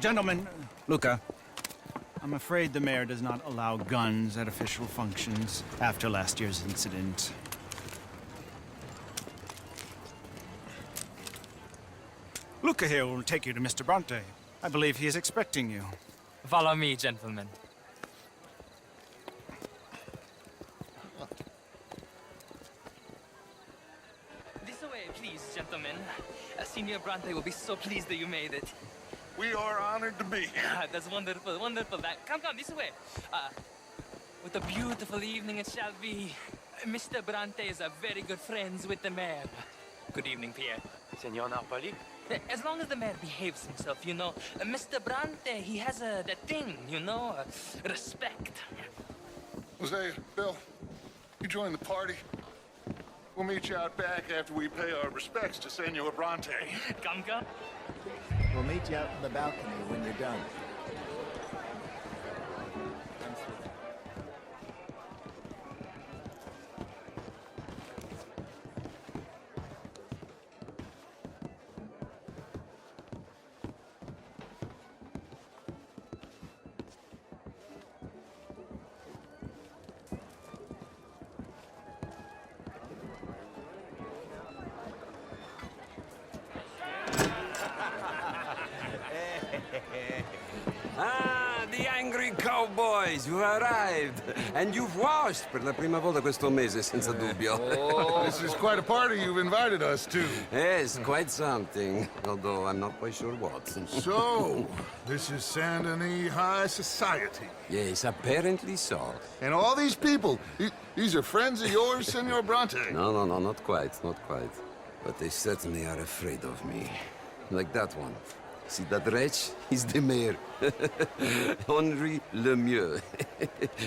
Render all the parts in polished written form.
Gentlemen, Luca, I'm afraid the mayor does not allow guns at official functions after last year's incident. Luca here will take you to Mr. Bronte. I believe he is expecting you. Follow me, gentlemen. This way, please, gentlemen. Senior Bronte will be so pleased that you made it. We are honored to be here. That's wonderful, wonderful. Come, this way. What a beautiful evening it shall be. Mr. Bronte is very good friends with the mayor. Good evening, Pierre. Senor Napoli? As long as the mayor behaves himself, you know. Mr. Bronte, he has that thing, you know, respect. Jose, Bill, you join the party. We'll meet you out back after we pay our respects to Senor Bronte. Come. We'll meet you out in the balcony when you're done. Ah, the angry cowboys, you arrived. And you've washed per la prima volta questo mese, senza dubbio. This is quite a party you've invited us to. Yes, quite something. Although I'm not quite sure what. So, this is Saint Denis High Society. Yes, apparently so. And all these people, these are friends of yours, Senor Bronte? No, not quite, not quite. But they certainly are afraid of me. Like that one. See that wretch? He's the mayor. Henri Lemieux.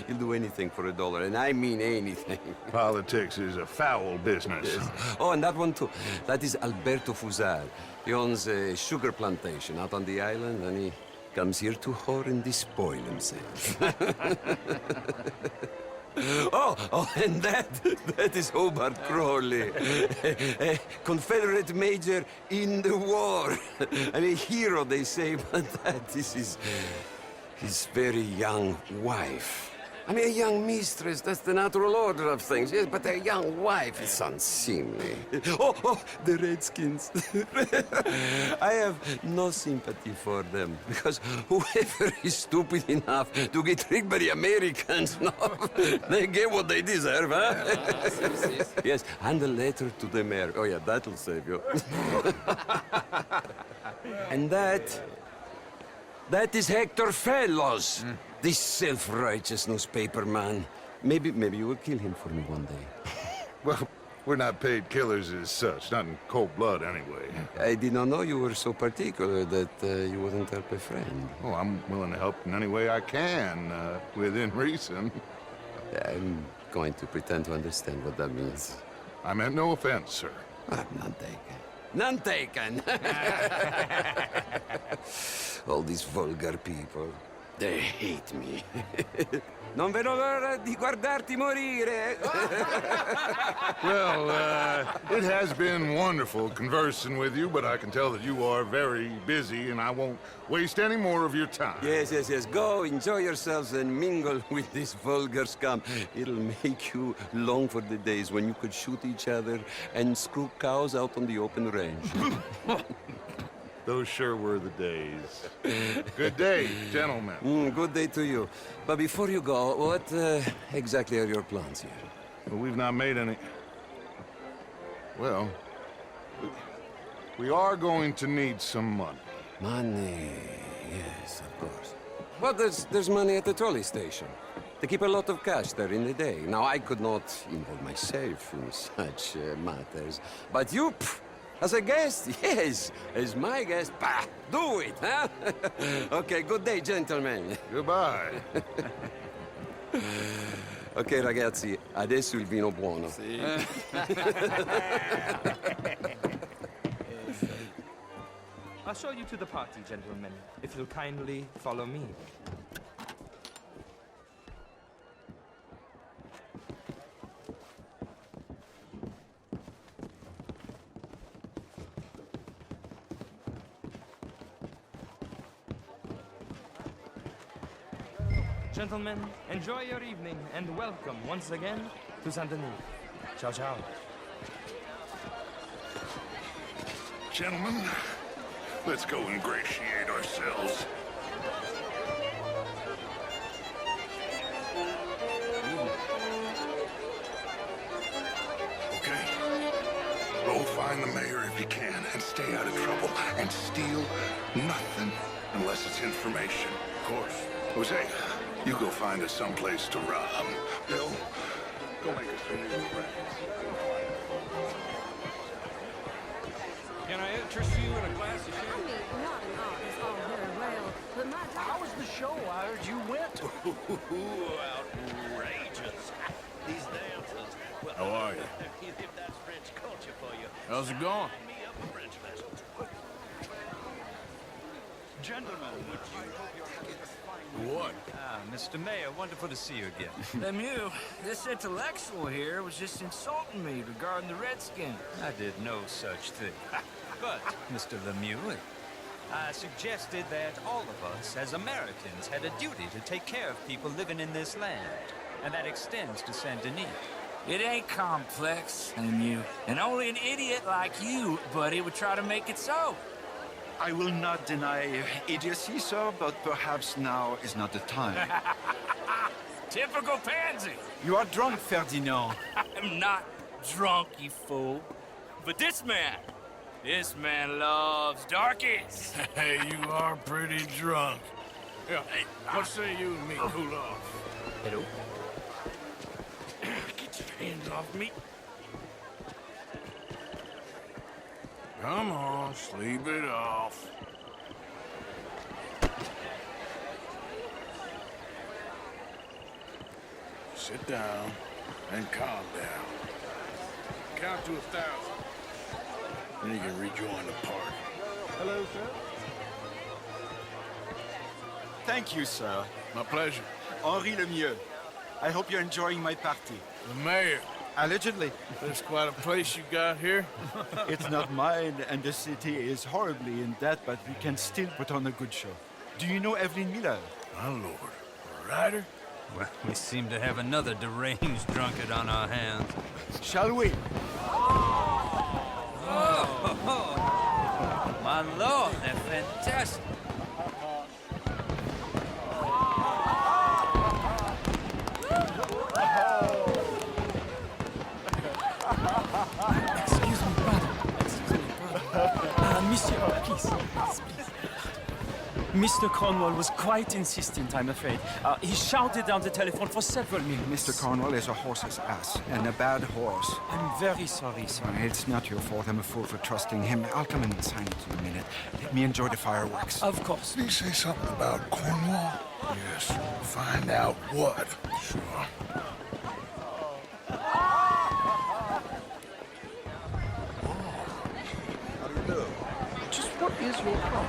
He'll do anything for $1, and I mean anything. Politics is a foul business. Yes. Oh, and that one too. That is Alberto Fusar. He owns a sugar plantation out on the island, and he comes here to whore and despoil himself. Oh, and that is Hobart Crawley, a Confederate major in the war. I mean, hero, they say, but that is his very young wife. I mean, a young mistress, that's the natural order of things, yes, but a young wife is unseemly. Oh, the Redskins. I have no sympathy for them, because whoever is stupid enough to get tricked by the Americans, no, they get what they deserve, huh? Yes, and a letter to the mayor. Oh, yeah, that'll save you. And that is Hector Fellows. This self-righteous newspaper man. Maybe you will kill him for me one day. Well, we're not paid killers as such, not in cold blood anyway. I did not know you were so particular that you wouldn't help a friend. Oh, I'm willing to help in any way I can, within reason. I'm going to pretend to understand what that means. I meant no offense, sir. None taken. None taken! All these vulgar people. They hate me. Non vedo l'ora di guardarti morire. Well, it has been wonderful conversing with you, but I can tell that you are very busy, and I won't waste any more of your time. Yes. Go, enjoy yourselves, and mingle with this vulgar scum. It'll make you long for the days when you could shoot each other and screw cows out on the open range. Those sure were the days. Good day, gentlemen. Good day to you. But before you go, what exactly are your plans here? Well, we've not made any... Well, we are going to need some money. Money, yes, of course. But there's money at the trolley station. They keep a lot of cash there in the day. Now, I could not involve myself in such matters. But you, as a guest, yes, as my guest, bah, do it, huh? Okay, good day, gentlemen. Goodbye. Ok, ragazzi, adesso il vino buono. Sì. I'll show you to the party, gentlemen, if you'll kindly follow me. Gentlemen, enjoy your evening and welcome once again to Saint Denis. Ciao, ciao. Gentlemen, let's go ingratiate ourselves. Okay. Go find the mayor if you can and stay out of trouble. And steal nothing unless it's information. Of course. Jose, you go find us someplace to rob. Bill, go make us some new friends. Can I interest you in a glass of I champagne? mean, not an art is all very well, but my How was the show? I heard you went. Outrageous. These dancers. Well, How are you? if that's French culture for you, How's it going? sign me up for French lessons. Gentlemen, What? ah, Mr. Mayor, wonderful to see you again. Lemieux, this intellectual here was just insulting me regarding the Redskins. I did no such thing. But, Mr. Lemieux, I suggested that all of us, as Americans, had a duty to take care of people living in this land. And that extends to Saint Denis. It ain't complex, Lemieux. And only an idiot like you, buddy, would try to make it so. I will not deny idiocy, sir, but perhaps now is not the time. Typical pansy. You are drunk, Ferdinand. I'm not drunk, you fool. But this man loves darkies. Hey, you are pretty drunk. Yeah, hey, what say you and me cool off? Hello? Get your hands off me. Come on, sleep it off. Sit down and calm down. Count to 1,000. Then you can rejoin the party. Hello, sir. Thank you, sir. My pleasure. Henri Lemieux. I hope you're enjoying my party. The mayor. Allegedly. There's quite a place you got here. It's not mine, and the city is horribly in debt, but we can still put on a good show. Do you know Evelyn Miller? My lord. A rider? Well, we seem to have another deranged drunkard on our hands. Shall we? My lord, they're fantastic. Excuse me, brother. Monsieur, please. Mr. Cornwall was quite insistent, I'm afraid. He shouted down the telephone for several minutes. Mr. Cornwall is a horse's ass, and a bad horse. I'm very sorry, sir. It's not your fault. I'm a fool for trusting him. I'll come and sign it in a minute. Let me enjoy the fireworks. Of course. Did he say something about Cornwall? Yes. Find out what. Sure. Just what is your problem?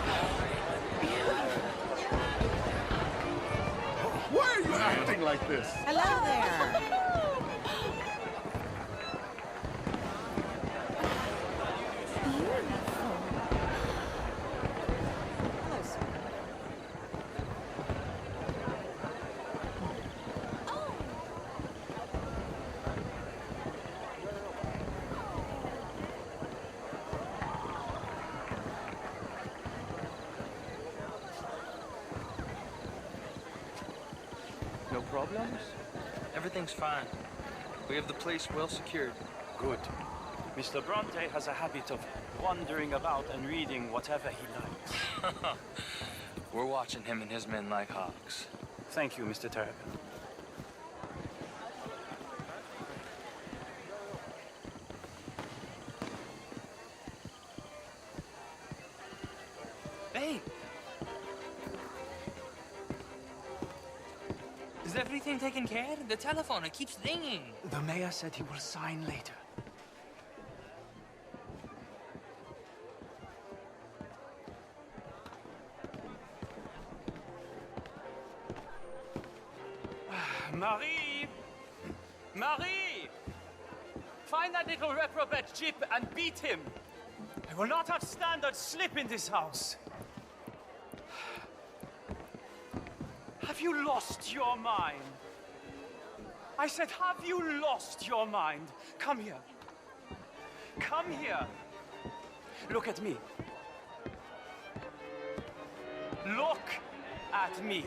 Why are you acting like this? Hello there. Beautiful. Hello, sir. Oh. No problems? Everything's fine. We have the place well secured. Good. Mr. Bronte has a habit of wandering about and reading whatever he likes. We're watching him and his men like hawks. Thank you, Mr. Terrapin. Hey! Is everything taken care of? The telephone, it keeps ringing. The mayor said he will sign later. Marie! Marie! Find that little reprobate Jip and beat him. I will not have standard slip in this house. Have you lost your mind? I said, have you lost your mind? Come here. Come here. Look at me. Look at me.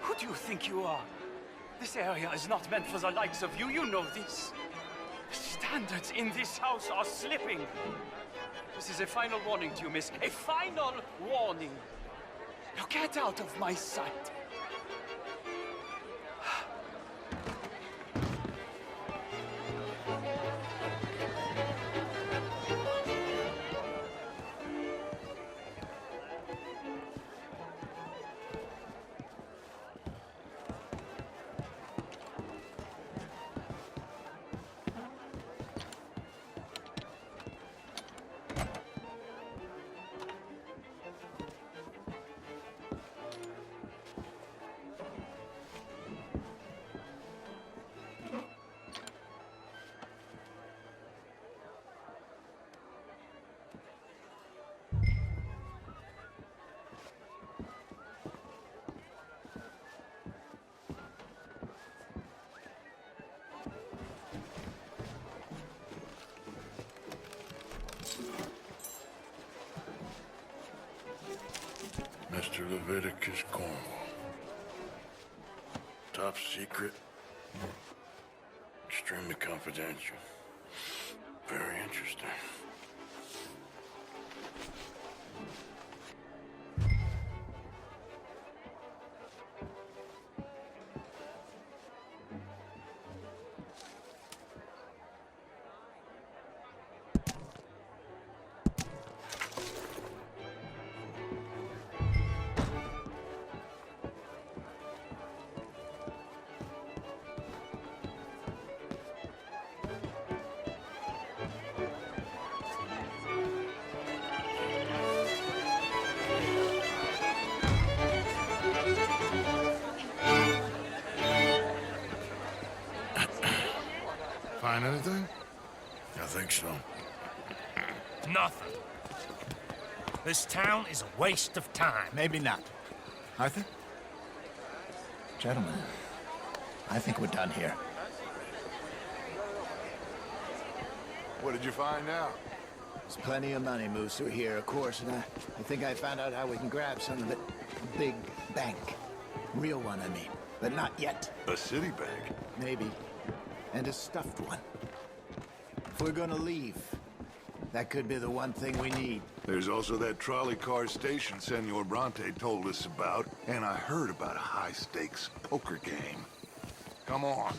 Who do you think you are? This area is not meant for the likes of you. You know this. The standards in this house are slipping. This is a final warning to you, miss. A final warning. Now get out of my sight. Mr. Leviticus Cornwall. Top secret. Extremely confidential. Very interesting. Find anything? I think so. Nothing. This town is a waste of time. Maybe not. Arthur? Gentlemen, I think we're done here. What did you find out? There's plenty of money moves through here, of course, and I think I found out how we can grab some of it. A big bank. Real one, I mean. But not yet. A city bank? Maybe. And a stuffed one. If we're gonna leave, that could be the one thing we need. There's also that trolley car station Senor Bronte told us about, and I heard about a high-stakes poker game. Come on.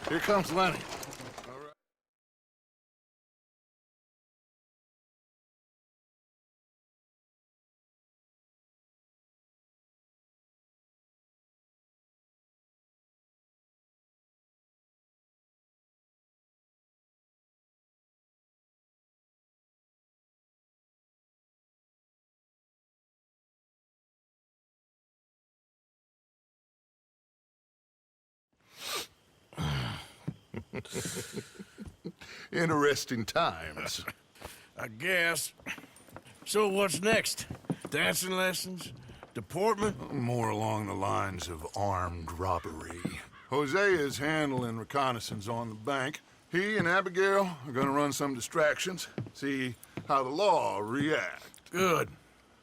Here comes Lenny. Interesting times. I guess. So what's next? Dancing lessons? Deportment? More along the lines of armed robbery. Hosea is handling reconnaissance on the bank. He and Abigail are gonna run some distractions, see how the law react. Good.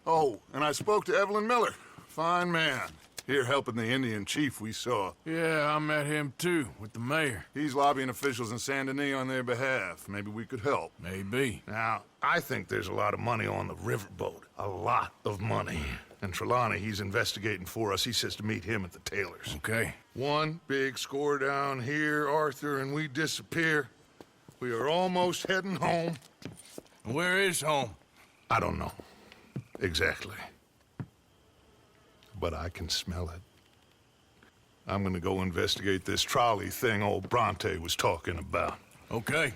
Oh, and I spoke to Evelyn Miller. Fine man. Here helping the Indian chief we saw. Yeah, I met him too, with the mayor. He's lobbying officials in Saint Denis on their behalf. Maybe we could help. Maybe. Now, I think there's a lot of money on the riverboat. A lot of money. And Trelawney, he's investigating for us. He says to meet him at the Taylors. Okay. One big score down here, Arthur, and we disappear. We are almost heading home. Where is home? I don't know. Exactly. But I can smell it. I'm gonna go investigate this trolley thing old Bronte was talking about. Okay.